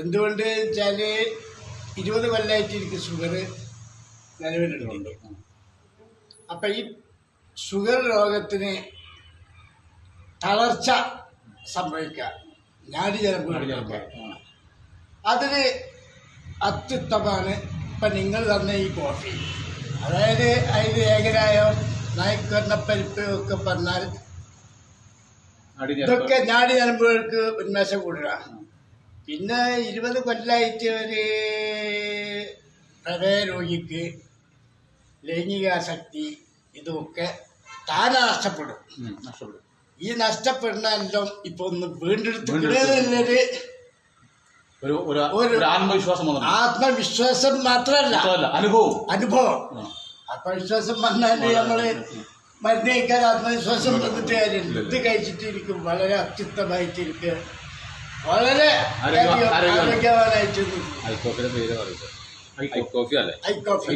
എന്തുകൊണ്ട് വെച്ചാൽ 20 കൊല്ലമായിട്ട് എനിക്ക് ഷുഗർ നിലവിലുണ്ട്. അപ്പം ഈ ഷുഗർ രോഗത്തിന് തളർച്ച സംഭവിക്കുക, നാഡീജലം അതിന് അത്യുത്തമമാണ് ഇപ്പം നിങ്ങൾ തന്ന ഈ കോഫി. അതായത് അതിന് ഏകനായം നായ്ക്കരണപ്പരിപ്പ് ഒക്കെ പറഞ്ഞാൽ ഇതൊക്കെ നാഡീജലമ്പുകൾക്ക് ഉന്മേഷം കൂടുക. പിന്നെ 20 കൊല്ലമായിട്ട് ഒരു പ്രമേയ രോഗിക്ക് ലൈംഗികാസക്തി ഇതൊക്കെ താനെ നഷ്ടപ്പെടും. ഈ നഷ്ടപ്പെടുന്ന എല്ലാം ഇപ്പൊ ഒന്ന് വീണ്ടെടുത്തിട്ടുള്ളൊരു ആത്മവിശ്വാസം മാത്രമല്ല, അനുഭവം. ആത്മവിശ്വാസം പറഞ്ഞാല് നമ്മള് മരുന്ന് കഴിക്കാൻ ആത്മവിശ്വാസം വന്നിട്ട് കാര്യമില്ല. ഇത് കഴിച്ചിട്ട് എനിക്ക് വളരെ അത്യുത്തമായിട്ട് എനിക്ക് വളരെ ആരോഗ്യവാനായിട്ട് ഐ കോഫി